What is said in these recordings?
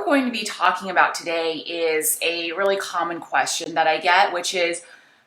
we're going to be talking about today is a really common question that I get, which is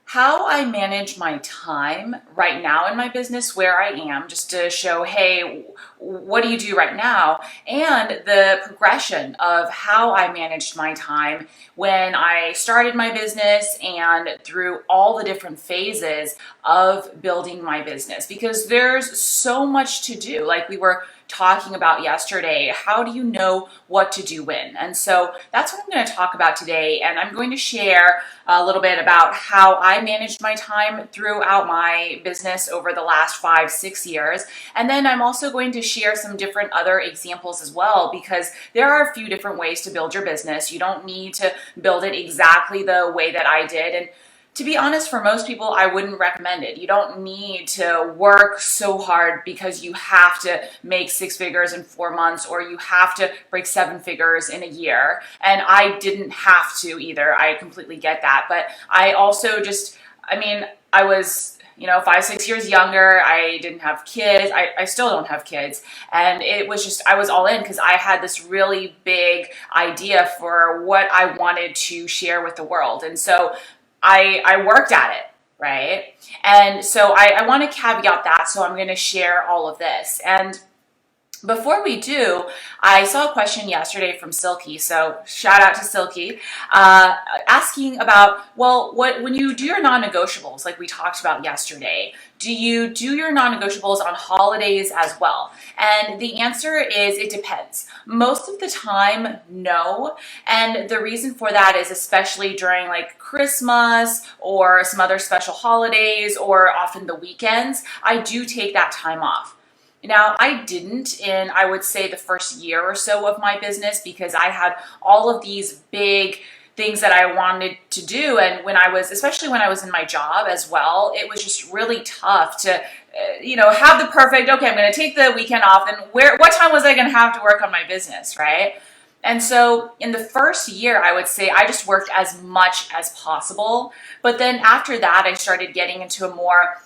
how I manage my time right now in my business where I am, just to show, hey, what do you do right now? And the progression of how I managed my time when I started my business and through all the different phases of building my business, because there's so much to do. Like we were talking about yesterday, how do you know what to do when? And so that's what I'm going to talk about today. And I'm going to share a little bit about how I managed my time throughout my business over the last 5-6 years. And then I'm also going to share some different other examples as well, because there are a few different ways to build your business. You don't need to build it exactly the way that I did. And to be honest, for most people, I wouldn't recommend it. You don't need to work so hard because you have to make 6 figures in 4 months or you have to break 7 figures in a year. And I didn't have to either. I completely get that. But I also I was 5-6 years younger. I didn't have kids. I still don't have kids. And it was just, I was all in because I had this really big idea for what I wanted to share with the world. And so I worked at it, right? And so I want to caveat that, so I'm going to share all of this. And before we do, I saw a question yesterday from Silky, so shout out to Silky, asking about, well, when you do your non-negotiables, like we talked about yesterday, do you do your non-negotiables on holidays as well? And the answer is it depends. Most of the time, no. And the reason for that is especially during like Christmas or some other special holidays or often the weekends, I do take that time off. Now, I didn't in, I would say, the first year or so of my business because I had all of these big things that I wanted to do. And especially when I was in my job as well, it was just really tough to, have the perfect, okay, I'm going to take the weekend off. And what time was I going to have to work on my business, right? And so in the first year, I would say I just worked as much as possible. But then after that, I started getting into a more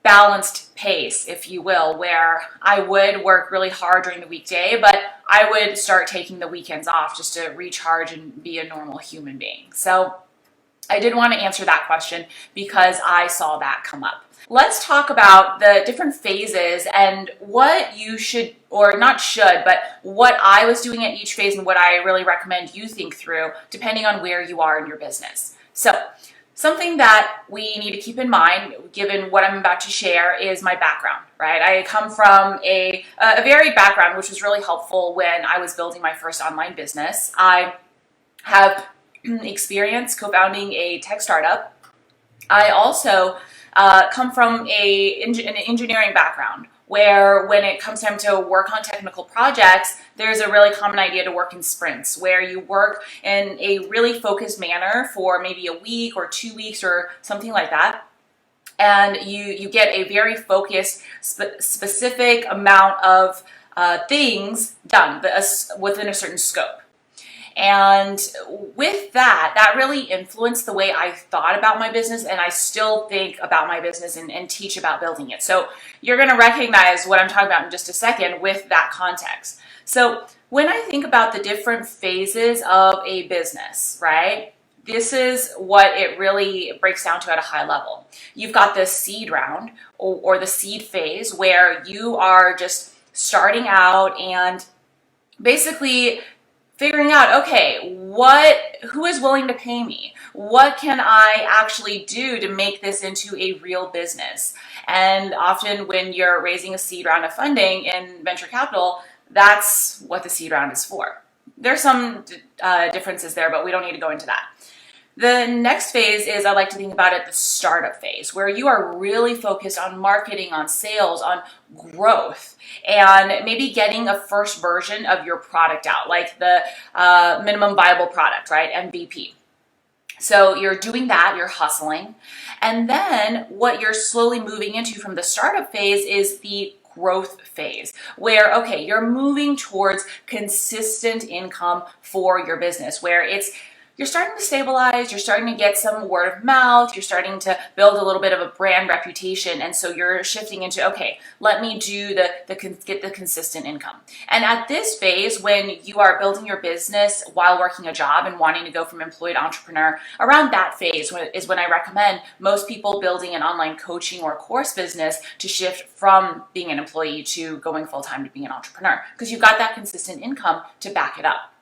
balanced pace, if you will, where I would work really hard during the weekday, but I would start taking the weekends off just to recharge and be a normal human being. So I did want to answer that question because I saw that come up. Let's talk about the different phases and what you should, or not should, but what I was doing at each phase and what I really recommend you think through depending on where you are in your business. So something that we need to keep in mind, given what I'm about to share, is my background, right? I come from a varied background, which was really helpful when I was building my first online business. I have experience co-founding a tech startup. I also come from an engineering background, where when it comes time to work on technical projects, there's a really common idea to work in sprints, where you work in a really focused manner for maybe a week or 2 weeks or something like that. And you get a very focused, specific amount of things done within a certain scope. And with that really influenced the way I thought about my business, and I still think about my business and teach about building it. So you're going to recognize what I'm talking about in just a second with that context. So when I think about the different phases of a business, right, this is what it really breaks down to at a high level. You've got the seed round or the seed phase, where you are just starting out and basically figuring out, okay, who is willing to pay me? What can I actually do to make this into a real business? And often when you're raising a seed round of funding in venture capital, that's what the seed round is for. There's some differences there, but we don't need to go into that. The next phase is, I like to think about it, the startup phase, where you are really focused on marketing, on sales, on growth, and maybe getting a first version of your product out, like the minimum viable product, right? MVP. So you're doing that, you're hustling. And then what you're slowly moving into from the startup phase is the growth phase, where, okay, you're moving towards consistent income for your business, where it's you're starting to stabilize, you're starting to get some word of mouth, you're starting to build a little bit of a brand reputation. And so you're shifting into, okay, let me do get the consistent income. And at this phase, when you are building your business while working a job and wanting to go from employed entrepreneur, around that phase is when I recommend most people building an online coaching or course business to shift from being an employee to going full-time to being an entrepreneur, because you've got that consistent income to back it up.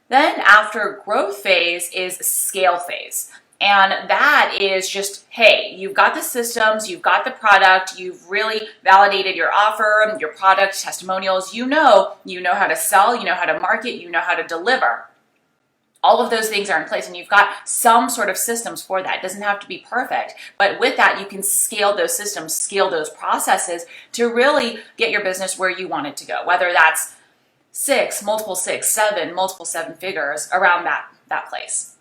Then after growth phase is scale phase. And that is just, hey, you've got the systems, you've got the product, you've really validated your offer, your product, testimonials, you know how to sell, you know how to market, you know how to deliver. All of those things are in place, and you've got some sort of systems for that. It doesn't have to be perfect, but with that, you can scale those systems, scale those processes to really get your business where you want it to go, whether that's multiple six, seven figures, around that place.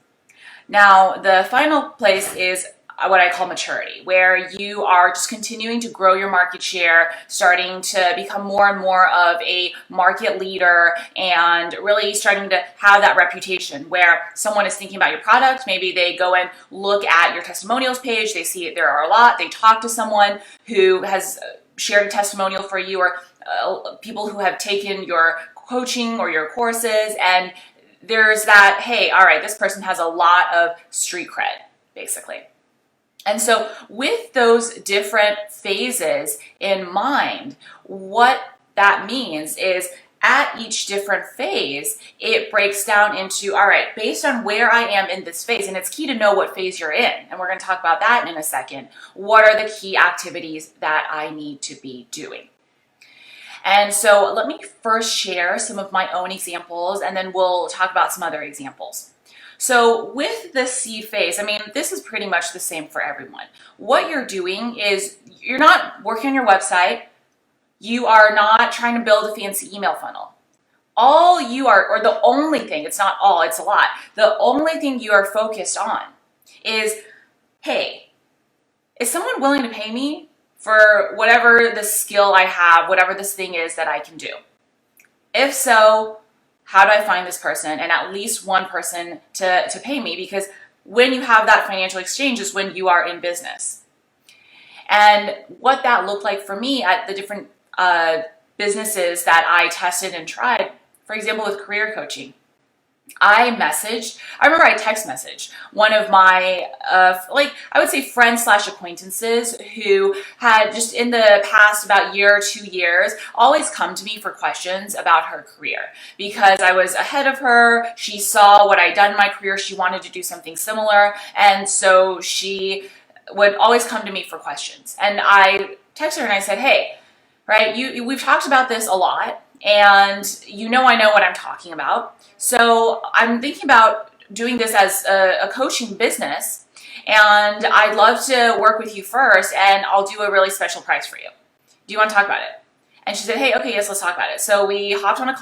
Now, the final place is what I call maturity, where you are just continuing to grow your market share, starting to become more and more of a market leader, and really starting to have that reputation where someone is thinking about your product. Maybe they go and look at your testimonials page, they see there are a lot, they talk to someone who has shared a testimonial for you, or people who have taken your coaching or your courses, and there's that, hey, all right, this person has a lot of street cred, basically. And so with those different phases in mind, what that means is at each different phase, it breaks down into, all right, based on where I am in this phase, and it's key to know what phase you're in, and we're going to talk about that in a second, what are the key activities that I need to be doing? And so let me first share some of my own examples, and then we'll talk about some other examples. So with the seed phase, I mean, this is pretty much the same for everyone. What you're doing is you're not working on your website. You are not trying to build a fancy email funnel. All you are, or the only thing, it's not all, it's a lot. The only thing you are focused on is, hey, is someone willing to pay me for whatever the skill I have, whatever this thing is that I can do? If so, how do I find this person, and at least one person to pay me? Because when you have that financial exchange is when you are in business. And what that looked like for me at the different businesses that I tested and tried, for example, with career coaching, I remember I text messaged one of my, I would say friends/acquaintances who had just in the past about year or 2 years always come to me for questions about her career, because I was ahead of her. She saw what I'd done in my career. She wanted to do something similar. And so she would always come to me for questions. And I texted her and I said, hey, right, we've talked about this a lot, and I know what I'm talking about. So I'm thinking about doing this as a coaching business, and I'd love to work with you first, and I'll do a really special price for you. Do you want to talk about it? And she said, hey, okay, yes, let's talk about it. So we hopped on a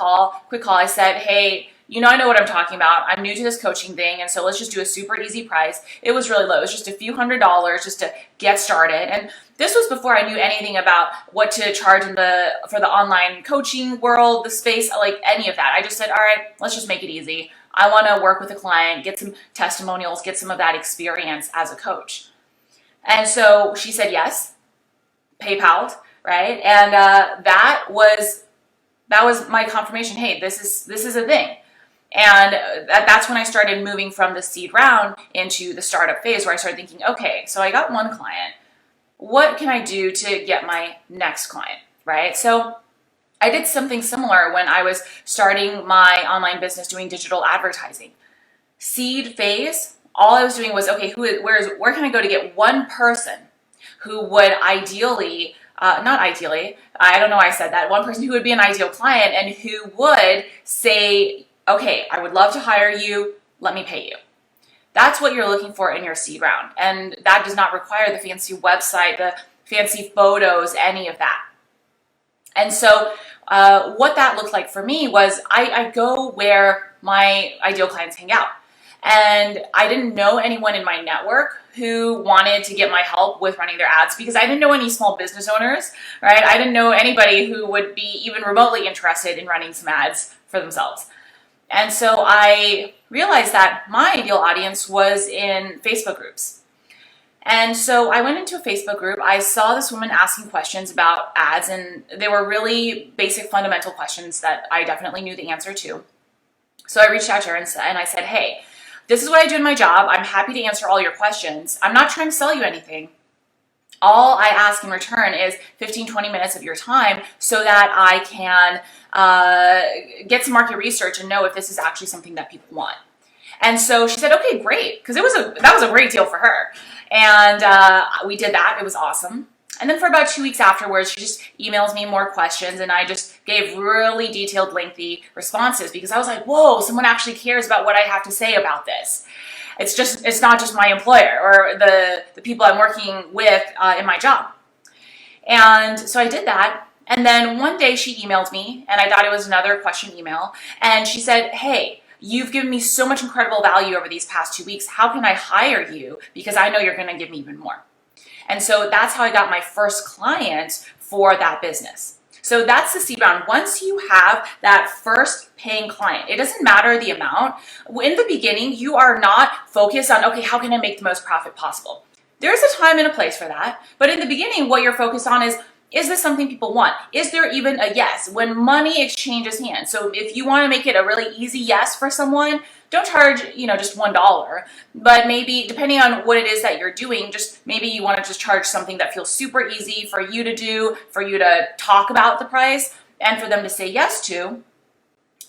quick call. I said, hey, I know what I'm talking about. I'm new to this coaching thing, and so let's just do a super easy price. It was really low. It was just a few $100s just to get started. And this was before I knew anything about what to charge for the online coaching world, the space, like any of that. I just said, all right, let's just make it easy. I want to work with a client, get some testimonials, get some of that experience as a coach. And so she said yes, PayPal, right? And that was my confirmation. Hey, this is a thing. And that's when I started moving from the seed round into the startup phase, where I started thinking, okay, so I got one client. What can I do to get my next client, right? So I did something similar when I was starting my online business doing digital advertising. Seed phase, all I was doing was, okay, where can I go to get one person who would ideally, not ideally, I don't know why I said that, one person who would be an ideal client and who would say, okay, I would love to hire you, let me pay you. That's what you're looking for in your seed round. And that does not require the fancy website, the fancy photos, any of that. And so what that looked like for me was I go where my ideal clients hang out. And I didn't know anyone in my network who wanted to get my help with running their ads, because I didn't know any small business owners, right? I didn't know anybody who would be even remotely interested in running some ads for themselves. And so I realized that my ideal audience was in Facebook groups. And so I went into a Facebook group. I saw this woman asking questions about ads, and they were really basic, fundamental questions that I definitely knew the answer to. So I reached out to her and I said, hey, this is what I do in my job. I'm happy to answer all your questions. I'm not trying to sell you anything. All I ask in return is 15, 20 minutes of your time so that I can get some market research and know if this is actually something that people want. And so she said, okay, great, because that was a great deal for her. And we did that. It was awesome. And then for about 2 weeks afterwards, she just emails me more questions, and I just gave really detailed, lengthy responses because I was like, whoa, someone actually cares about what I have to say about this. It's not just my employer or the people I'm working with in my job. And so I did that. And then one day she emailed me, and I thought it was another question email. And she said, hey, you've given me so much incredible value over these past 2 weeks. How can I hire you? Because I know you're going to give me even more. And so that's how I got my first client for that business. So that's the seed round. Once you have that first paying client, it doesn't matter the amount. In the beginning, you are not focused on, okay, how can I make the most profit possible? There's a time and a place for that. But in the beginning, what you're focused on is this something people want? Is there even a yes? When money exchanges hands. So if you want to make it a really easy yes for someone, don't charge, just $1, but maybe depending on what it is that you're doing, just maybe you want to just charge something that feels super easy for you to do, for you to talk about the price and for them to say yes to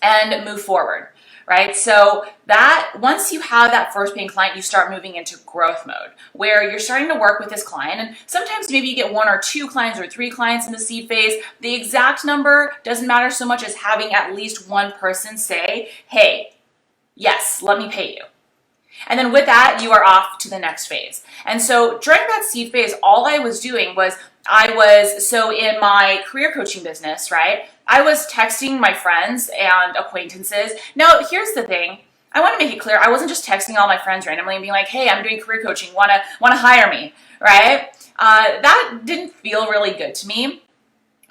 and move forward. Right? So that once you have that first paying client, you start moving into growth mode where you're starting to work with this client. And sometimes maybe you get 1 or 2 clients or 3 clients in the seed phase. The exact number doesn't matter so much as having at least one person say, hey, yes, let me pay you. And then with that, you are off to the next phase. And so during that seed phase, all I was doing was so in my career coaching business, right? I was texting my friends and acquaintances. Now, here's the thing. I want to make it clear. I wasn't just texting all my friends randomly and being like, hey, I'm doing career coaching. Want to hire me, right? That didn't feel really good to me.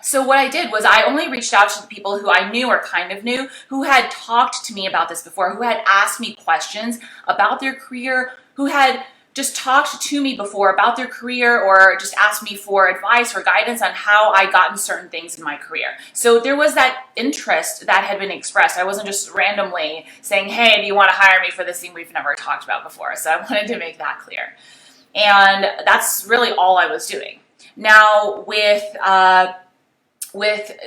So what I did was I only reached out to the people who I knew or kind of knew who had talked to me about this before, who had asked me questions about their career, who had just talked to me before about their career or just asked me for advice or guidance on how I got in certain things in my career. So there was that interest that had been expressed. I wasn't just randomly saying, hey, do you want to hire me for this thing we've never talked about before? So I wanted to make that clear. And that's really all I was doing. Now with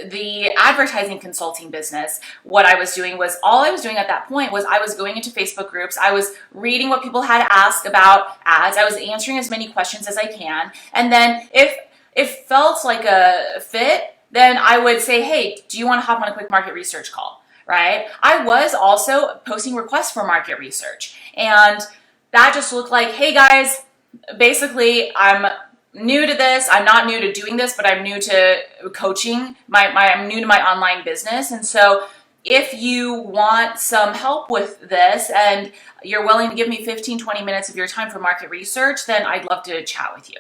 the advertising consulting business, what I was doing was all I was doing at that point was I was going into Facebook groups. I was reading what people had asked about ads. I was answering as many questions as I can. And then if it felt like a fit, then I would say, hey, do you want to hop on a quick market research call? Right? I was also posting requests for market research. And that just looked like, hey guys, basically I'm new to this. I'm not new to doing this, but I'm new to coaching. I'm new to my online business. And so if you want some help with this and you're willing to give me 15, 20 minutes of your time for market research, then I'd love to chat with you.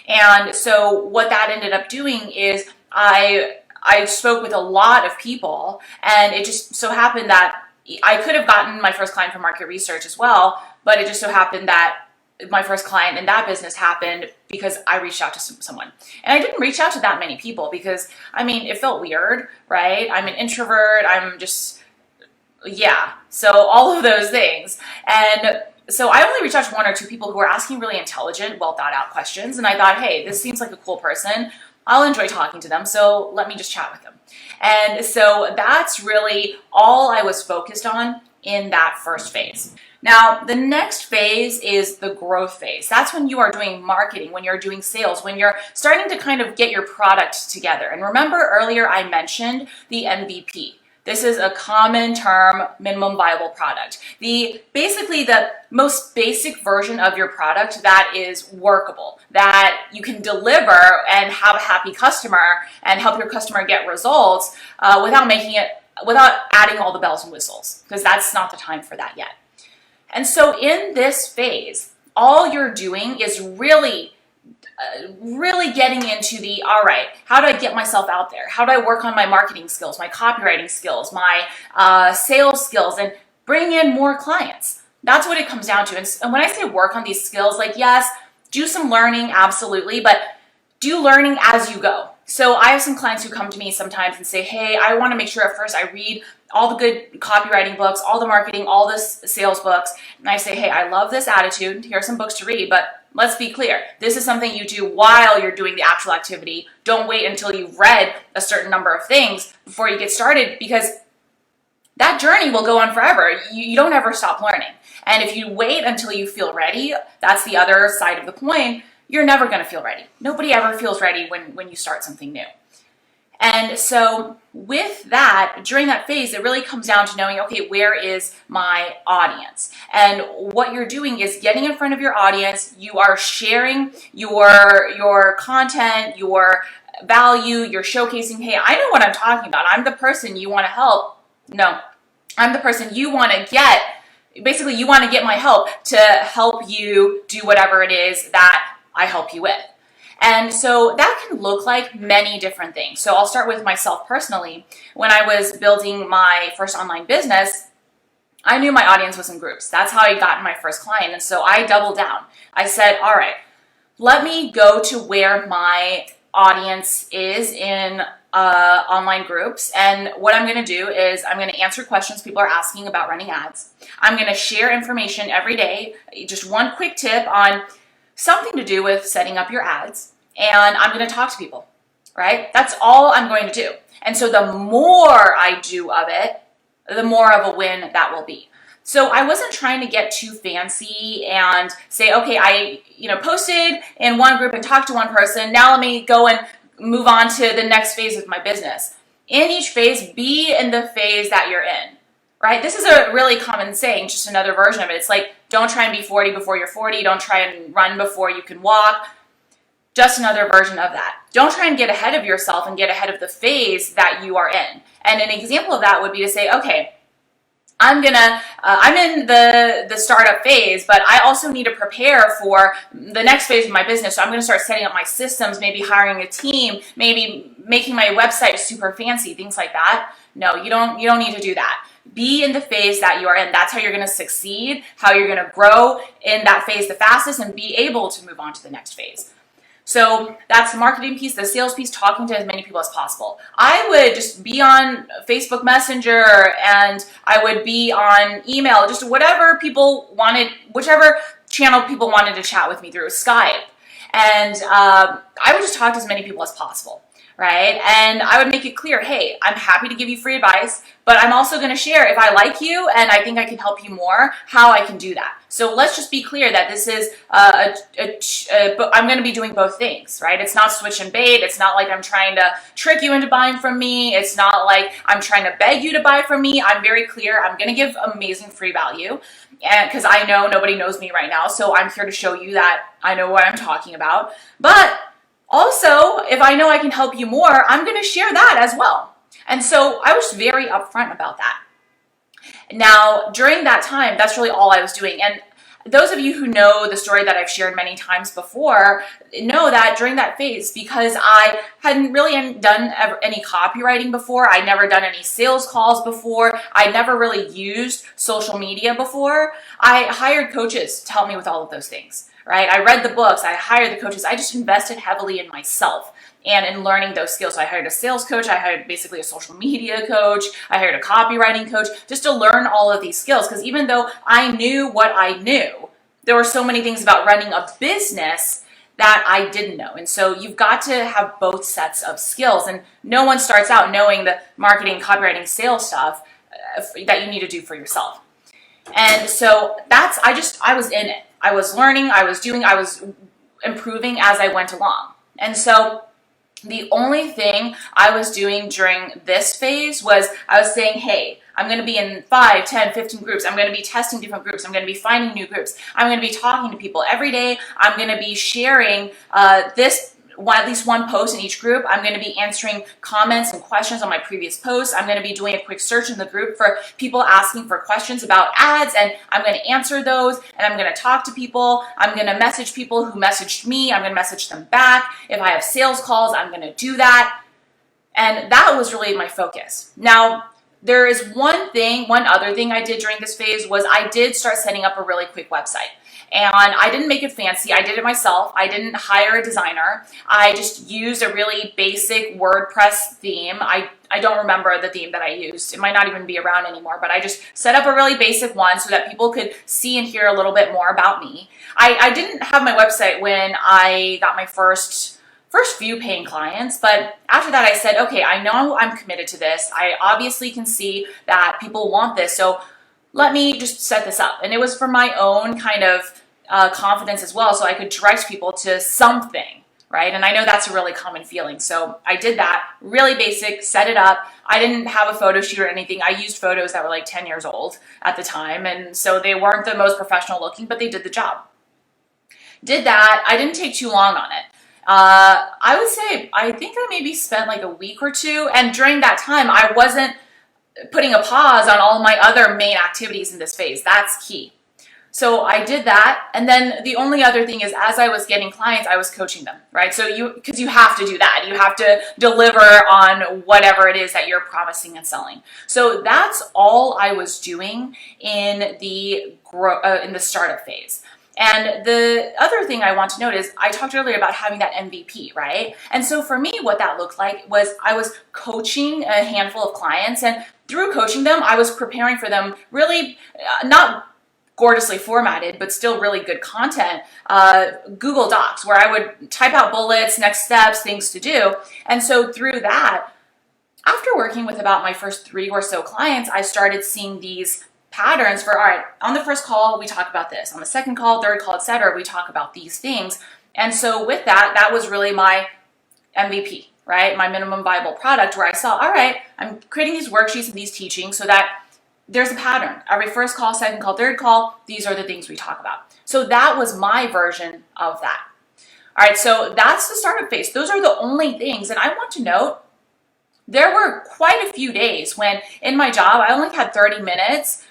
And so what that ended up doing is I spoke with a lot of people, and it just so happened that I could have gotten my first client for market research as well, but it just so happened that my first client in that business happened because I reached out to someone. And I didn't reach out to that many people because, it felt weird, right? I'm an introvert. So all of those things. And so I only reached out to 1 or 2 people who were asking really intelligent, well thought out questions. And I thought, hey, this seems like a cool person. I'll enjoy talking to them. So let me just chat with them. And so that's really all I was focused on in that first phase. Now, the next phase is the growth phase. That's when you are doing marketing, when you're doing sales, when you're starting to kind of get your product together. And remember earlier I mentioned the MVP. This is a common term, minimum viable product. Basically the most basic version of your product that is workable, that you can deliver and have a happy customer and help your customer get results without adding all the bells and whistles, because that's not the time for that yet. And so in this phase, all you're doing is really getting into all right, how do I get myself out there? How do I work on my marketing skills, my copywriting skills, my sales skills? And bring in more clients. That's what it comes down to. And when I say work on these skills, like, yes, do some learning, absolutely, but do learning as you go. So I have some clients who come to me sometimes and say, hey, I want to make sure at first I read all the good copywriting books, all the marketing, all the sales books. And I say, hey, I love this attitude. Here are some books to read, but let's be clear. This is something you do while you're doing the actual activity. Don't wait until you've read a certain number of things before you get started, because that journey will go on forever. You don't ever stop learning. And if you wait until you feel ready, that's the other side of the coin, you're never going to feel ready. Nobody ever feels ready when you start something new. And so with that, during that phase, it really comes down to knowing, okay, where is my audience? And what you're doing is getting in front of your audience. You are sharing your content, your value, you're showcasing, hey, I know what I'm talking about. I'm the person you want to help. No, I'm the person you want to get. Basically, you want to get my help to help you do whatever it is that I help you with. And so that can look like many different things. So I'll start with myself personally. When I was building my first online business, I knew my audience was in groups. That's how I got my first client. And so I doubled down. I said, all right, let me go to where my audience is in online groups. And what I'm going to do is I'm going to answer questions people are asking about running ads. I'm going to share information every day, just one quick tip on something to do with setting up your ads, and I'm going to talk to people, right? That's all I'm going to do. And so the more I do of it, the more of a win that will be. So I wasn't trying to get too fancy and say, okay, I posted in one group and talked to one person. Now let me go and move on to the next phase of my business. In each phase, be in the phase that you're in. Right? This is a really common saying, just another version of it. It's like, don't try and be 40 before you're 40. Don't try and run before you can walk. Just another version of that. Don't try and get ahead of yourself and get ahead of the phase that you are in. And an example of that would be to say, okay, I'm in the startup phase, but I also need to prepare for the next phase of my business. So I'm going to start setting up my systems, maybe hiring a team, maybe making my website super fancy, things like that. No, you don't need to do that. Be in the phase that you are in. That's how you're going to succeed, how you're going to grow in that phase the fastest and be able to move on to the next phase. So that's the marketing piece, the sales piece, talking to as many people as possible. I would just be on Facebook Messenger and I would be on email, just whatever people wanted, whichever channel people wanted to chat with me through, Skype. And I would just talk to as many people as possible. Right? And I would make it clear, hey, I'm happy to give you free advice, but I'm also going to share if I like you and I think I can help you more, how I can do that. So let's just be clear that this is, I'm going to be doing both things, right? It's not switch and bait. It's not like I'm trying to trick you into buying from me. It's not like I'm trying to beg you to buy from me. I'm very clear. I'm going to give amazing free value, and because I know nobody knows me right now. So I'm here to show you that I know what I'm talking about. But also, if I know I can help you more, I'm going to share that as well. And so I was very upfront about that. Now, during that time, that's really all I was doing. And those of you who know the story that I've shared many times before know that during that phase, because I hadn't really done any copywriting before, I'd never done any sales calls before, I never really used social media before, I hired coaches to help me with all of those things. Right? I read the books, I hired the coaches, I just invested heavily in myself and in learning those skills. So I hired a sales coach, I hired basically a social media coach, I hired a copywriting coach just to learn all of these skills. Because even though I knew what I knew, there were so many things about running a business that I didn't know. And so you've got to have both sets of skills. And no one starts out knowing the marketing, copywriting, sales stuff that you need to do for yourself. And so I was in it. I was learning, I was improving as I went along. And so the only thing I was doing during this phase was I was saying, hey, I'm going to be in 5, 10, 15 groups. I'm going to be testing different groups. I'm going to be finding new groups. I'm going to be talking to people every day. I'm going to be sharing at least one post in each group. I'm going to be answering comments and questions on my previous posts. I'm going to be doing a quick search in the group for people asking for questions about ads, and I'm going to answer those, and I'm going to talk to people. I'm going to message people who messaged me. I'm going to message them back. If I have sales calls, I'm going to do that. And that was really my focus. Now, There is one other thing I did during this phase was I did start setting up a really quick website. And I didn't make it fancy. I did it myself. I didn't hire a designer. I just used a really basic WordPress theme. I don't remember the theme that I used. It might not even be around anymore, but I just set up a really basic one so that people could see and hear a little bit more about me. I didn't have my website when I got my first few paying clients, but after that I said, okay, I know I'm committed to this. I obviously can see that people want this, so let me just set this up. And it was for my own kind of confidence as well, so I could direct people to something, right? And I know that's a really common feeling. So I did that, really basic, set it up. I didn't have a photo shoot or anything. I used photos that were like 10 years old at the time, and so they weren't the most professional looking, but they did the job. Did that. I didn't take too long on it. I would say, I think I maybe spent like a week or two, and during that time, I wasn't putting a pause on all my other main activities in this phase. That's key. So I did that, and then the only other thing is, as I was getting clients, I was coaching them, right? So because you have to do that. You have to deliver on whatever it is that you're promising and selling. So that's all I was doing in the startup phase. And the other thing I want to note is I talked earlier about having that MVP, right? And so for me, what that looked like was I was coaching a handful of clients, and through coaching them, I was preparing for them really not gorgeously formatted, but still really good content, Google Docs, where I would type out bullets, next steps, things to do. And so through that, after working with about my first 3 or so clients, I started seeing these patterns for, all right, on the first call, we talk about this. On the second call, third call, etc., we talk about these things. And so with that, that was really my MVP, right? My minimum viable product, where I saw, all right, I'm creating these worksheets and these teachings so that there's a pattern. Every first call, second call, third call, these are the things we talk about. So that was my version of that. All right, so that's the startup phase. Those are the only things. And I want to note, there were quite a few days when in my job, I only had 30 minutes.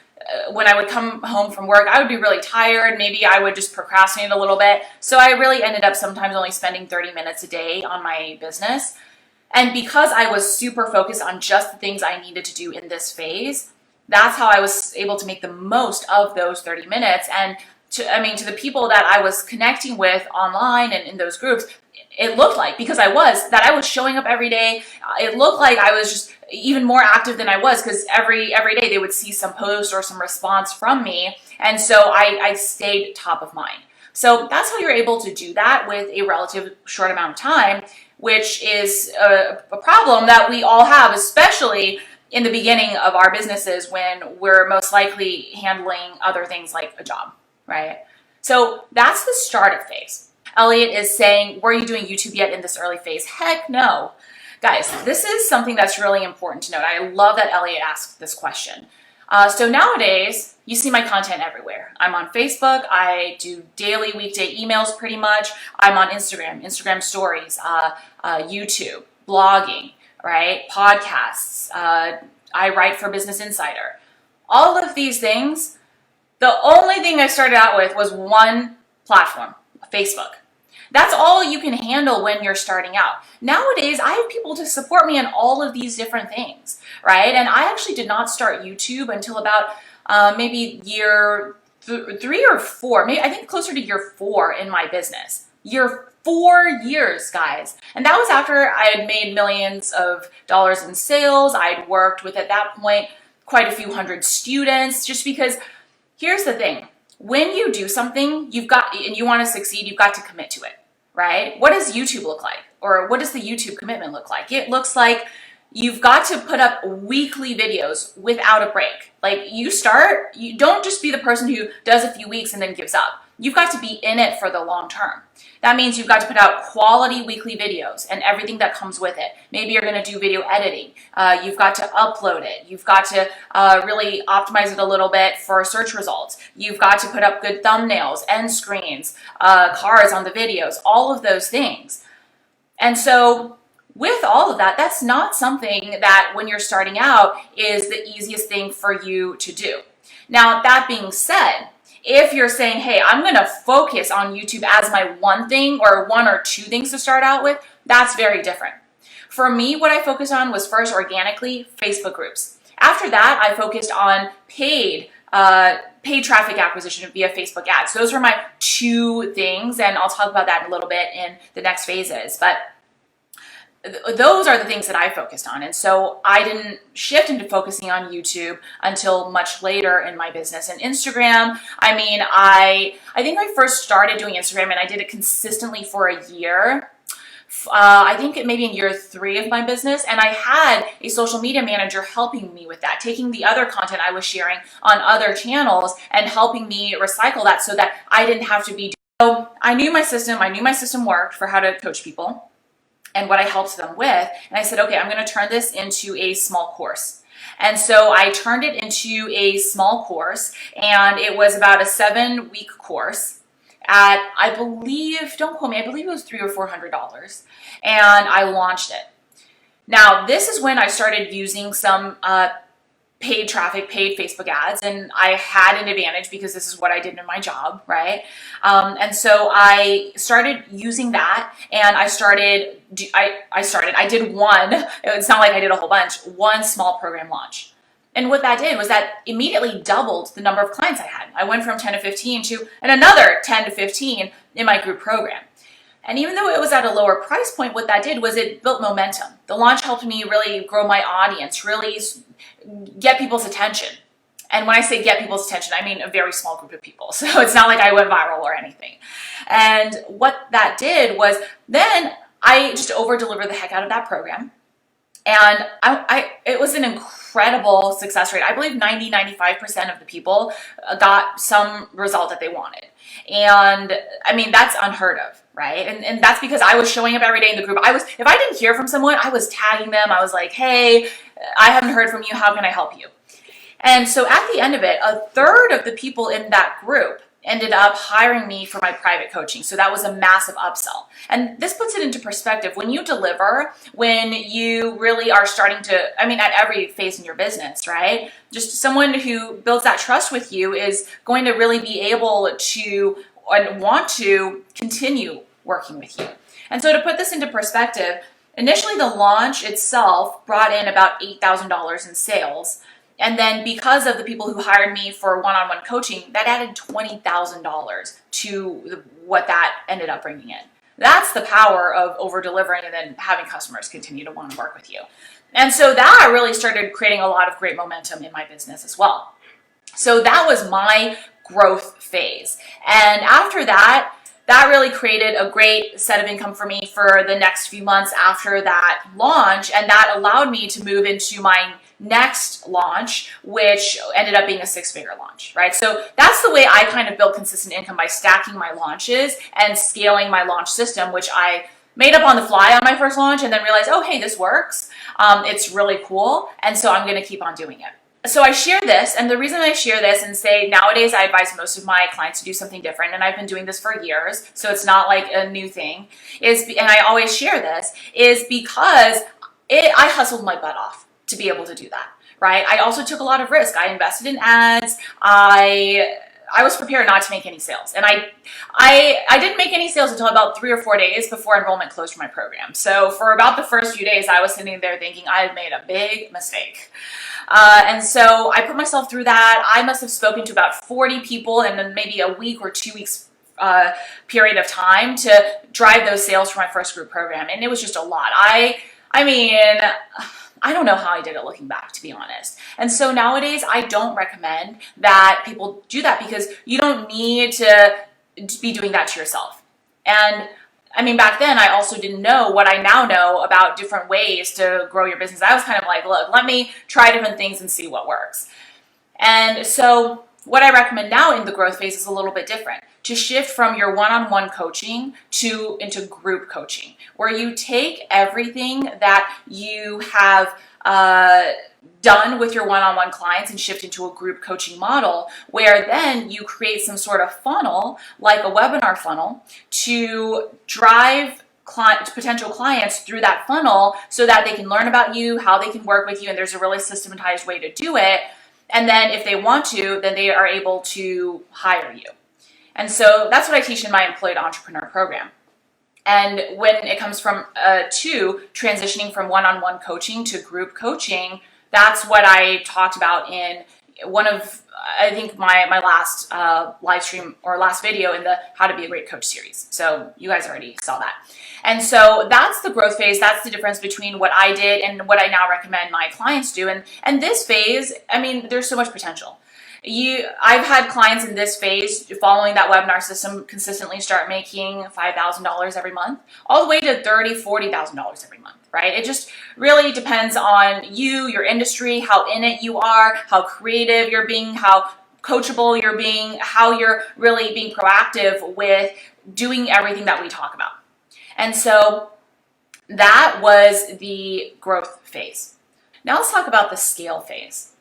When I would come home from work, I would be really tired. Maybe I would just procrastinate a little bit. So I really ended up sometimes only spending 30 minutes a day on my business. And because I was super focused on just the things I needed to do in this phase, that's how I was able to make the most of those 30 minutes. And to the people that I was connecting with online and in those groups, it looked like, because I was showing up every day. It looked like I was just even more active than I was, because every day they would see some post or some response from me. And so I stayed top of mind. So that's how you're able to do that with a relative short amount of time, which is a problem that we all have, especially in the beginning of our businesses when we're most likely handling other things like a job, right? So that's the startup phase. Elliot is saying, were you doing YouTube yet in this early phase? Heck no. Guys, this is something that's really important to note. I love that Elliot asked this question. So nowadays, you see my content everywhere. I'm on Facebook. I do daily, weekday emails pretty much. I'm on Instagram stories, YouTube, blogging, right? Podcasts. I write for Business Insider. All of these things, the only thing I started out with was one platform, Facebook. That's all you can handle when you're starting out. Nowadays, I have people to support me in all of these different things, right? And I actually did not start YouTube until about maybe year 3 or 4, maybe I think closer to year 4 in my business. Year 4 years, guys. And that was after I had made millions of dollars in sales. I'd worked with, at that point, quite a few hundred students, just because here's the thing. When you do something, and you want to succeed, you've got to commit to it, right? What does YouTube look like? Or what does the YouTube commitment look like? It looks like you've got to put up weekly videos without a break. Like you don't just be the person who does a few weeks and then gives up. You've got to be in it for the long term. That means you've got to put out quality weekly videos and everything that comes with it. Maybe you're going to do video editing. You've got to upload it. You've got to really optimize it a little bit for search results. You've got to put up good thumbnails, end screens, cards on the videos, all of those things. And so with all of that, that's not something that when you're starting out is the easiest thing for you to do. Now, that being said, if you're saying, hey, I'm going to focus on YouTube as my one thing or 1 or 2 things to start out with, that's very different. For me, what I focused on was first organically Facebook groups. After that, I focused on paid traffic acquisition via Facebook ads. Those were my two things, and I'll talk about that in a little bit in the next phases. But those are the things that I focused on. And so I didn't shift into focusing on YouTube until much later in my business. And Instagram, I mean, I think I first started doing Instagram and I did it consistently for a year. I think maybe in year 3 of my business, and I had a social media manager helping me with that, taking the other content I was sharing on other channels and helping me recycle that so that I didn't have to be. So I knew my system worked for how to coach people and what I helped them with. And I said, okay, I'm going to turn this into a small course. And so I turned it into a small course, and it was about a 7-week course at, I believe, don't quote me, I believe it was $300 or $400. And I launched it. Now, this is when I started using some paid traffic, paid Facebook ads, and I had an advantage because this is what I did in my job, right? And so I started using that, and I did one, it's not like I did a whole bunch, one small program launch. And what that did was that immediately doubled the number of clients I had. I went from 10 to 15 to another 10 to 15 in my group program. And even though it was at a lower price point, what that did was it built momentum. The launch helped me really grow my audience, really get people's attention. And when I say get people's attention, I mean a very small group of people. So it's not like I went viral or anything. And what that did was then I just over-delivered the heck out of that program. And it was an incredible success rate. I believe 90-95% of the people got some result that they wanted. And I mean, that's unheard of, right? And that's because I was showing up every day in the group. If I didn't hear from someone, I was tagging them. I was like, hey, I haven't heard from you. How can I help you? And so at the end of it, a third of the people in that group ended up hiring me for my private coaching. So that was a massive upsell. And this puts it into perspective. When you deliver, when you really are starting to, I mean, at every phase in your business, right? Just someone who builds that trust with you is going to really be able to and want to continue working with you. And so to put this into perspective, initially the launch itself brought in about $8,000 in sales. And then because of the people who hired me for one-on-one coaching, that added $20,000 to what that ended up bringing in. That's the power of over-delivering and then having customers continue to want to work with you. And so that really started creating a lot of great momentum in my business as well. So that was my growth phase. And after that, that really created a great set of income for me for the next few months after that launch. And that allowed me to move into my next launch, which ended up being a 6-figure launch, right? So that's the way I kind of built consistent income, by stacking my launches and scaling my launch system, which I made up on the fly on my first launch and then realized, oh, hey, this works. It's really cool. And so I'm going to keep on doing it. So I share this, and the reason I share this and say nowadays I advise most of my clients to do something different, and I've been doing this for years, so it's not like a new thing, and I always share this, is because I hustled my butt off to be able to do that, right? I also took a lot of risk. I invested in ads. I was prepared not to make any sales. And I didn't make any sales until about 3 or 4 days before enrollment closed for my program. So for about the first few days, I was sitting there thinking I've made a big mistake. And so I put myself through that. I must have spoken to about 40 people in then maybe a week or 2 weeks period of time to drive those sales for my first group program. And it was just a lot. I mean, I don't know how I did it looking back, to be honest. And so nowadays, I don't recommend that people do that, because you don't need to be doing that to yourself. And I mean, back then, I also didn't know what I now know about different ways to grow your business. I was kind of like, look, let me try different things and see what works. And so what I recommend now in the growth phase is a little bit different. To shift from your one-on-one coaching into group coaching, where you take everything that you have done with your one-on-one clients and shift into a group coaching model, where then you create some sort of funnel, like a webinar funnel, to drive potential clients through that funnel so that they can learn about you, how they can work with you, and there's a really systematized way to do it. And then if they want to, then they are able to hire you. And so that's what I teach in my Employed Entrepreneur program. And when it comes to transitioning from one-on-one coaching to group coaching, That's what I talked about in one of, I think, my last live stream or last video in the How to Be a Great Coach series. So you guys already saw that. And so that's the growth phase. That's the difference between what I did and what I now recommend my clients do. And this phase, I mean, there's so much potential. I've had clients in this phase following that webinar system consistently start making $5,000 every month, all the way to $30,000, $40,000 every month, right? It just really depends on you, your industry, how in it you are, how creative you're being, how coachable you're being, how you're really being proactive with doing everything that we talk about. And so that was the growth phase. Now let's talk about the scale phase.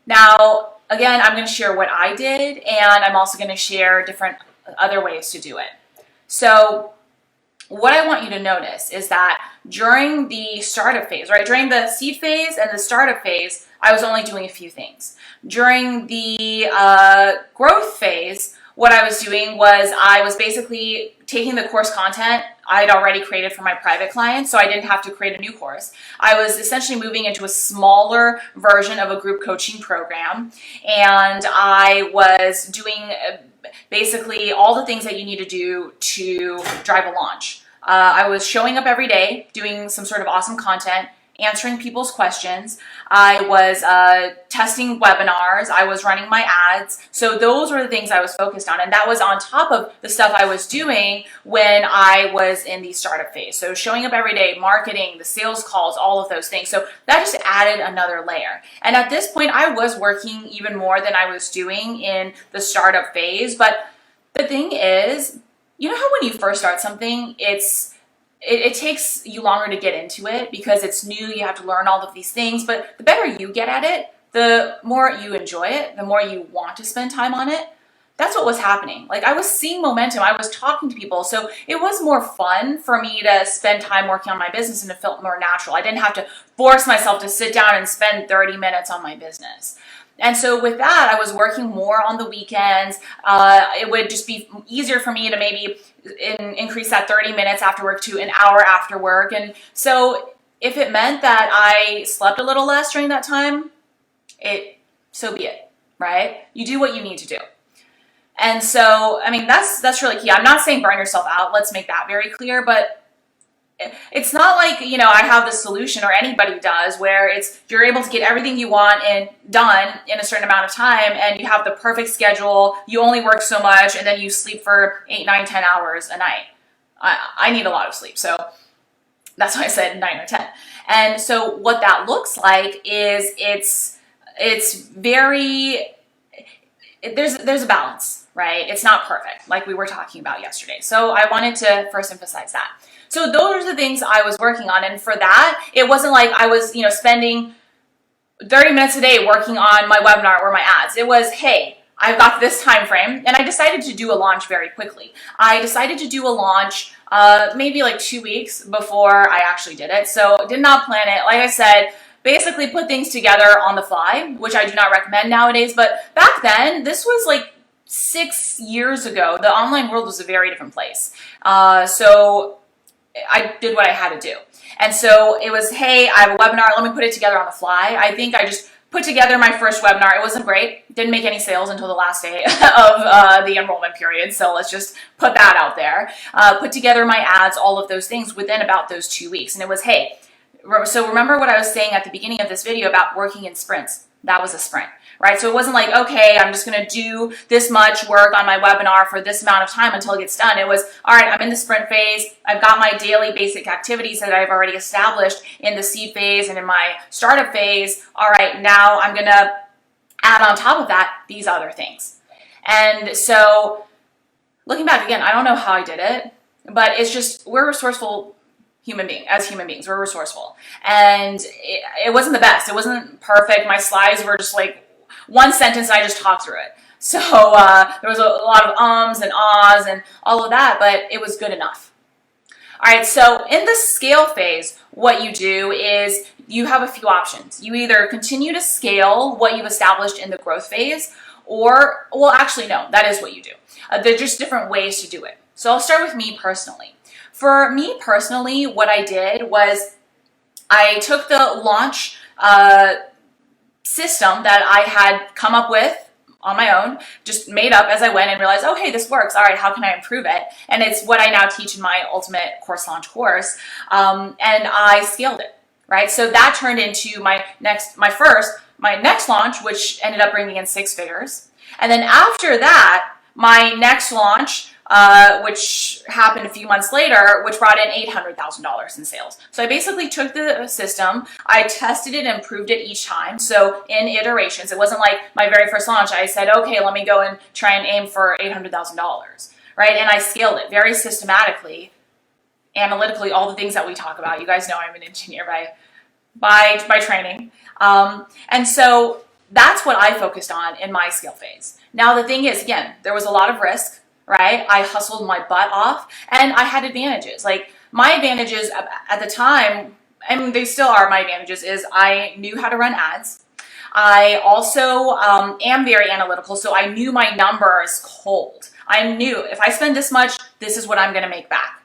Now, again, I'm going to share what I did, and I'm also going to share different other ways to do it. So what I want you to notice is that during the startup phase, right, during the seed phase and the startup phase, I was only doing a few things. During the growth phase, what I was doing was I was basically taking the course content I had already created for my private clients, so I didn't have to create a new course. I was essentially moving into a smaller version of a group coaching program, and I was doing basically all the things that you need to do to drive a launch. I was showing up every day, doing some sort of awesome content, answering people's questions. I was testing webinars. I was running my ads. So those were the things I was focused on. And that was on top of the stuff I was doing when I was in the startup phase. So showing up every day, marketing, the sales calls, all of those things. So that just added another layer. And at this point, I was working even more than I was doing in the startup phase. But the thing is, you know how when you first start something, it takes you longer to get into it because it's new, you have to learn all of these things, but the better you get at it, the more you enjoy it, the more you want to spend time on it. That's what was happening. Like, I was seeing momentum, I was talking to people, so it was more fun for me to spend time working on my business, and it felt more natural. I didn't have to force myself to sit down and spend 30 minutes on my business. And so with that, I was working more on the weekends. It would just be easier for me to maybe increase that 30 minutes after work to an hour after work. And so if it meant that I slept a little less during that time, so be it, right? You do what you need to do. And so, I mean, that's really key. I'm not saying burn yourself out. Let's make that very clear. But it's not like, you know, I have the solution, or anybody does, where you're able to get everything you want and done in a certain amount of time, and you have the perfect schedule, you only work so much, and then you sleep for 8, 9, 10 hours a night. I need a lot of sleep, so that's why I said 9 or 10. And so what that looks like is there's a balance, right? It's not perfect, like we were talking about yesterday. So I wanted to first emphasize that. So those are the things I was working on. And for that, it wasn't like I was, you know, spending 30 minutes a day working on my webinar or my ads. It was, hey, I've got this time frame, and I decided to do a launch very quickly. I decided to do a launch maybe like 2 weeks before I actually did it. So did not plan it. Like I said, basically put things together on the fly, which I do not recommend nowadays. But back then, this was like 6 years ago. The online world was a very different place. So I did what I had to do. And so it was, hey, I have a webinar, let me put it together on the fly. I think I just put together my first webinar. It wasn't great. Didn't make any sales until the last day of the enrollment period. So let's just put that out there. Put together my ads, all of those things within about those 2 weeks. And it was, hey, so remember what I was saying at the beginning of this video about working in sprints. That was a sprint, right? So it wasn't like, okay, I'm just going to do this much work on my webinar for this amount of time until it gets done. It was, all right, I'm in the sprint phase. I've got my daily basic activities that I've already established in the seed phase and in my startup phase. All right, now I'm going to add on top of that these other things. And so looking back again, I don't know how I did it, but it's just, we're resourceful human beings, we're resourceful. And it wasn't the best. It wasn't perfect. My slides were just like one sentence and I just talked through it. So there was a lot of ums and ahs and all of that, but it was good enough. All right, so in the scale phase, what you do is you have a few options. You either continue to scale what you've established in the growth phase, or, well, actually, no, that is what you do. There are just different ways to do it. So I'll start with me personally. For me personally, what I did was I took the launch system that I had come up with on my own, just made up as I went and realized, oh, hey, this works. All right, how can I improve it? And it's what I now teach in my Ultimate Course Launch course. And I scaled it, right? So that turned into my next launch, which ended up bringing in 6 figures. And then after that, my next launch, which happened a few months later, which brought in $800,000 in sales. So I basically took the system, I tested it and improved it each time. So in iterations, it wasn't like my very first launch, I said, okay, let me go and try and aim for $800,000, right? And I scaled it very systematically, analytically, all the things that we talk about. You guys know I'm an engineer by training. And so that's what I focused on in my scale phase. Now, the thing is, again, there was a lot of risk, right? I hustled my butt off and I had advantages. Like my advantages at the time, and they still are my advantages, is I knew how to run ads. I also am very analytical, so I knew my numbers cold. I knew if I spend this much, this is what I'm going to make back.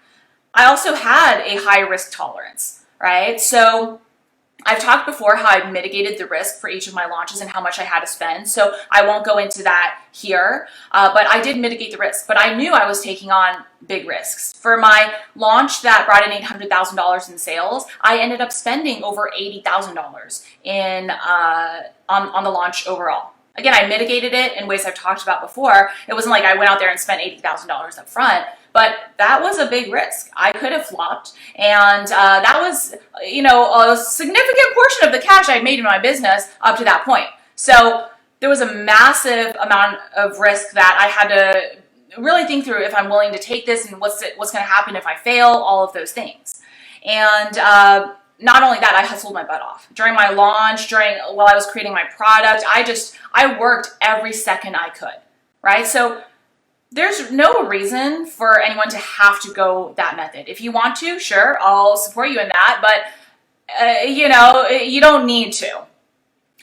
I also had a high risk tolerance, right? So I've talked before how I mitigated the risk for each of my launches and how much I had to spend. So I won't go into that here, but I did mitigate the risk. But I knew I was taking on big risks. For my launch that brought in $800,000 in sales, I ended up spending over $80,000 on the launch overall. Again, I mitigated it in ways I've talked about before. It wasn't like I went out there and spent $80,000 up front, but that was a big risk. I could have flopped, and that was, a significant portion of the cash I'd made in my business up to that point. So there was a massive amount of risk that I had to really think through if I'm willing to take this and what's going to happen if I fail, all of those things. And not only that, I hustled my butt off. During my launch, while I was creating my product, I worked every second I could, right? So there's no reason for anyone to have to go that method. If you want to, sure, I'll support you in that, but you don't need to.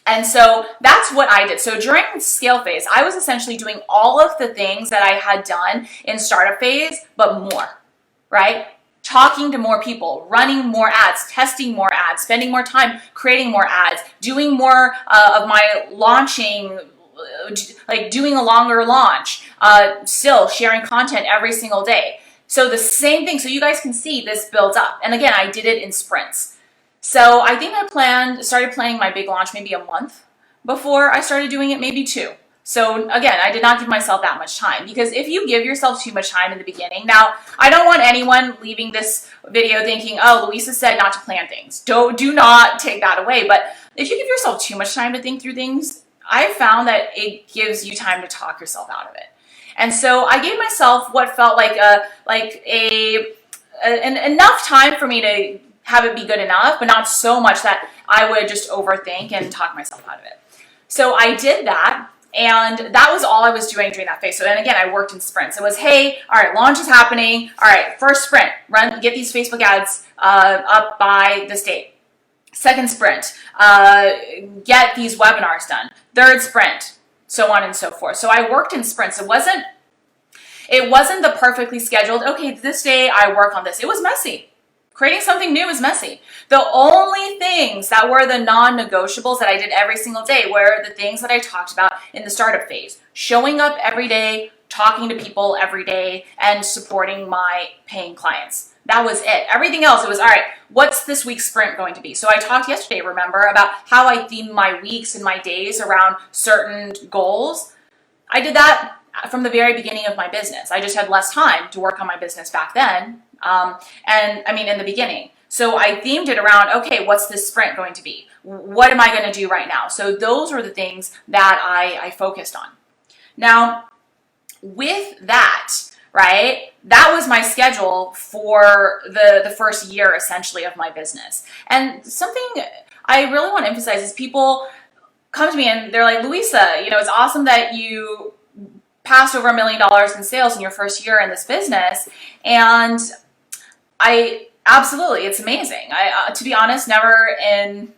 And so that's what I did. So during scale phase, I was essentially doing all of the things that I had done in startup phase, but more, right? Talking to more people, running more ads, testing more ads, spending more time creating more ads, doing more of my launching, like doing a longer launch, still sharing content every single day. So the same thing, so you guys can see this builds up. And again, I did it in sprints. So I think I started planning my big launch maybe a month before I started doing it, maybe 2. So again, I did not give myself that much time, because if you give yourself too much time in the beginning, now I don't want anyone leaving this video thinking, oh, Louisa said not to plan things. Do not take that away. But if you give yourself too much time to think through things, I found that it gives you time to talk yourself out of it. And so I gave myself what felt like enough time for me to have it be good enough, but not so much that I would just overthink and talk myself out of it. So I did that. And that was all I was doing during that phase. So then again, I worked in sprints. It was, hey, all right, launch is happening. All right, first sprint, get these Facebook ads up by this date. Second sprint, get these webinars done. Third sprint, so on and so forth. So I worked in sprints. It wasn't the perfectly scheduled, okay, this day I work on this. It was messy. Creating something new is messy. The only things that were the non-negotiables that I did every single day were the things that I talked about in the startup phase. Showing up every day, talking to people every day, and supporting my paying clients. That was it. Everything else, it was, all right, what's this week's sprint going to be? So I talked yesterday, remember, about how I theme my weeks and my days around certain goals. I did that from the very beginning of my business. I just had less time to work on my business back then. In the beginning. So I themed it around, okay, what's this sprint going to be? What am I going to do right now? So those were the things that I focused on. Now, with that, right, that was my schedule for the first year, essentially, of my business. And something I really want to emphasize is people come to me and they're like, Louisa, it's awesome that you passed over $1 million in sales in your first year in this business. And absolutely, it's amazing. To be honest, never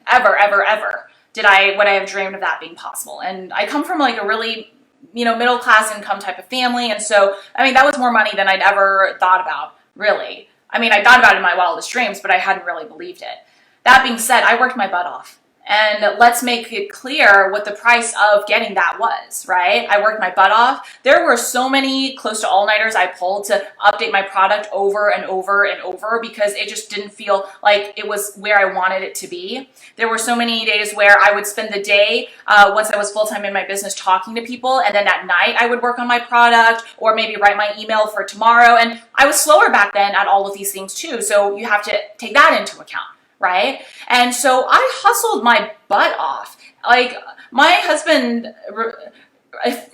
ever did would I have dreamed of that being possible. And I come from like a really, middle class income type of family. And so, that was more money than I'd ever thought about, really. I thought about it in my wildest dreams, but I hadn't really believed it. That being said, I worked my butt off. And let's make it clear what the price of getting that was, right? I worked my butt off. There were so many close to all-nighters I pulled to update my product over and over and over because it just didn't feel like it was where I wanted it to be. There were so many days where I would spend the day, once I was full-time in my business, talking to people, and then at night I would work on my product or maybe write my email for tomorrow. And I was slower back then at all of these things too, so you have to take that into account. Right? And so I hustled my butt off. Like my husband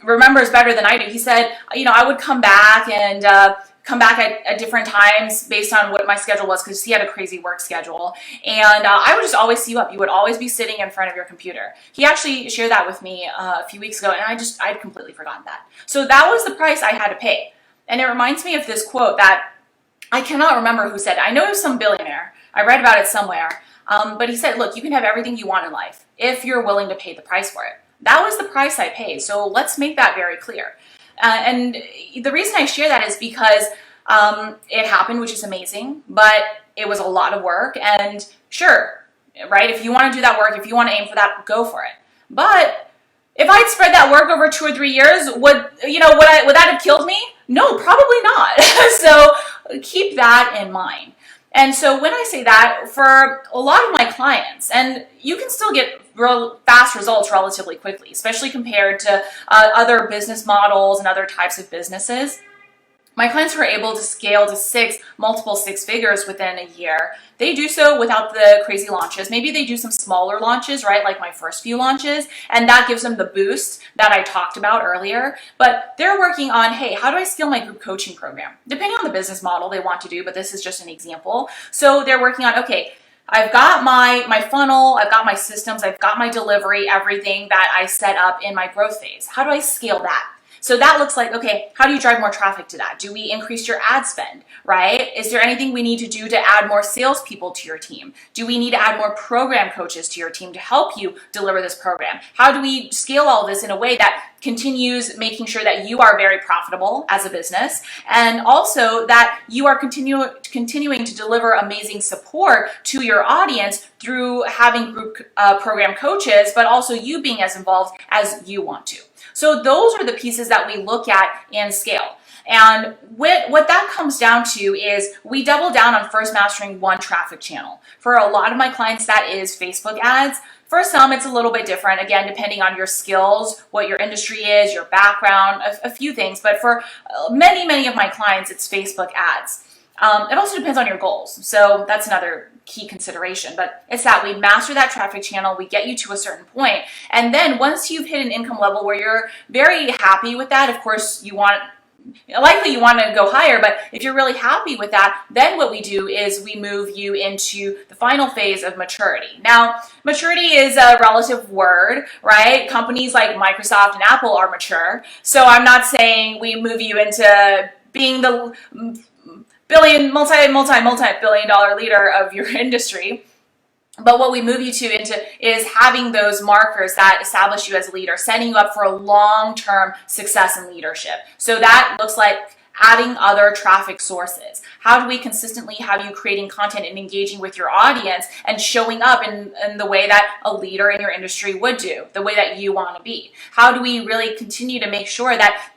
remembers better than I do. He said, I would come back and come back at different times based on what my schedule was because he had a crazy work schedule. And I would just always see you up. You would always be sitting in front of your computer. He actually shared that with me a few weeks ago, and I'd completely forgotten that. So that was the price I had to pay. And it reminds me of this quote that I cannot remember who said it. I know it was some billionaire. I read about it somewhere. But he said, look, you can have everything you want in life if you're willing to pay the price for it. That was the price I paid. So let's make that very clear. And the reason I share that is because it happened, which is amazing, but it was a lot of work. And sure, right, if you want to do that work, if you want to aim for that, go for it. But if I'd spread that work over 2 or 3 years, would that have killed me? No, probably not. So keep that in mind. And so when I say that, for a lot of my clients, and you can still get real fast results relatively quickly, especially compared to other business models and other types of businesses. My clients were able to scale to multiple six figures within a year. They do so without the crazy launches. Maybe they do some smaller launches, right? Like my first few launches, and that gives them the boost that I talked about earlier. But they're working on, hey, how do I scale my group coaching program? Depending on the business model they want to do, but this is just an example. So they're working on, okay, I've got my funnel, I've got my systems, I've got my delivery, everything that I set up in my growth phase. How do I scale that? So that looks like, okay, how do you drive more traffic to that? Do we increase your ad spend, right? Is there anything we need to do to add more salespeople to your team? Do we need to add more program coaches to your team to help you deliver this program? How do we scale all this in a way that continues making sure that you are very profitable as a business, and also that you are continuing to deliver amazing support to your audience through having group program coaches, but also you being as involved as you want to. So those are the pieces that we look at in scale. And what that comes down to is we double down on first mastering one traffic channel. For a lot of my clients, that is Facebook ads. For some, it's a little bit different, again, depending on your skills, what your industry is, your background, a few things. But for many of my clients, it's Facebook ads. It also depends on your goals. So that's another key consideration, but it's that we master that traffic channel, we get you to a certain point, and then once you've hit an income level where you're very happy with that, of course likely you want to go higher, but if you're really happy with that, then what we do is we move you into the final phase of maturity. Now, maturity is a relative word, right? Companies like Microsoft and Apple are mature, so I'm not saying we move you into being the multi-billion dollar leader of your industry. But what we move you into is having those markers that establish you as a leader, setting you up for a long-term success in leadership. So that looks like adding other traffic sources. How do we consistently have you creating content and engaging with your audience and showing up in the way that a leader in your industry would do, the way that you want to be? How do we really continue to make sure that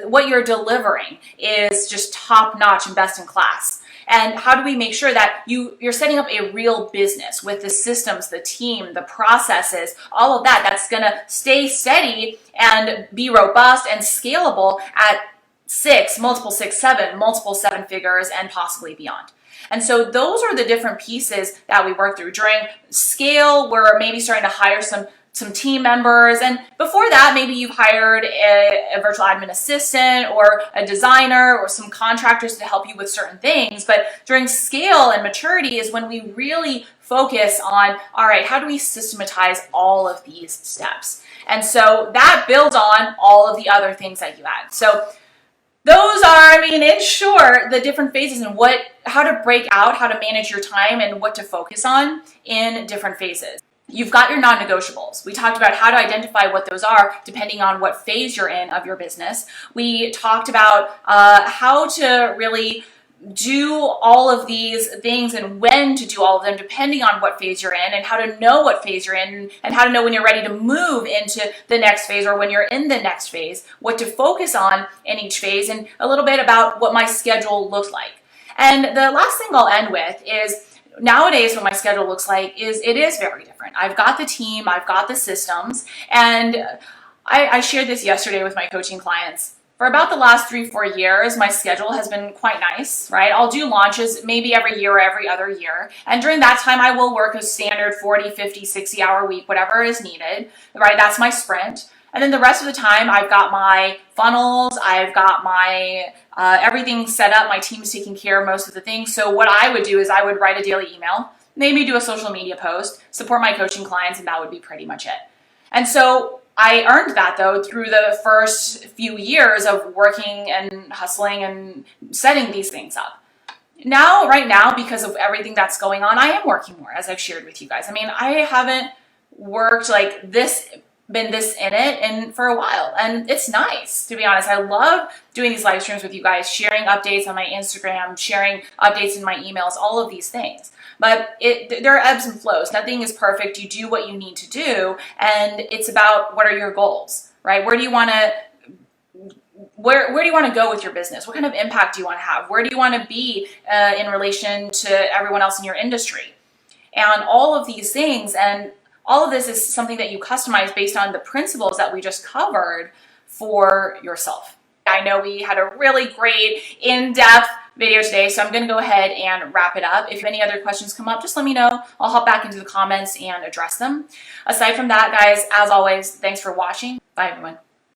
what you're delivering is just top-notch and best in class? And how do we make sure that you're setting up a real business with the systems, the team, the processes, all of that's going to stay steady and be robust and scalable at multiple seven figures, and possibly beyond. And so those are the different pieces that we work through. During scale, we're maybe starting to hire some team members, and before that, maybe you've hired a virtual admin assistant or a designer or some contractors to help you with certain things. But during scale and maturity is when we really focus on, all right, how do we systematize all of these steps? And so that builds on all of the other things that you add. So those are, in short, the different phases and how to break out, how to manage your time and what to focus on in different phases. You've got your non-negotiables. We talked about how to identify what those are depending on what phase you're in of your business. We talked about how to really do all of these things and when to do all of them depending on what phase you're in, and how to know what phase you're in, and how to know when you're ready to move into the next phase, or when you're in the next phase, what to focus on in each phase, and a little bit about what my schedule looked like. And the last thing I'll end with is, nowadays what my schedule looks like is, it is very different. I've got the team, I've got the systems, and I shared this yesterday with my coaching clients. For about the last 3-4 years, my schedule has been quite nice, right? I'll do launches maybe every year or every other year. And during that time, I will work a standard 40, 50, 60 hour week, whatever is needed, right? That's my sprint. And then the rest of the time, I've got my funnels, I've got my everything set up, my team's taking care of most of the things. So what I would do is I would write a daily email, maybe do a social media post, support my coaching clients, and that would be pretty much it. And so I earned that, though, through the first few years of working and hustling and setting these things up. Now, right now, because of everything that's going on, I am working more, as I've shared with you guys. I mean, I haven't worked like this, been this in it, and for a while, and it's nice, to be honest. I love doing these live streams with you guys, sharing updates on my Instagram, sharing updates in my emails, all of these things. But there are ebbs and flows. Nothing is perfect. You do what you need to do, and it's about, what are your goals, right? Where do you want to go with your business? What kind of impact do you want to have? Where do you want to be in relation to everyone else in your industry? And all of these things, and all of this is something that you customize based on the principles that we just covered for yourself. I know we had a really great in-depth video today, so I'm going to go ahead and wrap it up. If any other questions come up, just let me know. I'll hop back into the comments and address them. Aside from that, guys, as always, thanks for watching. Bye, everyone.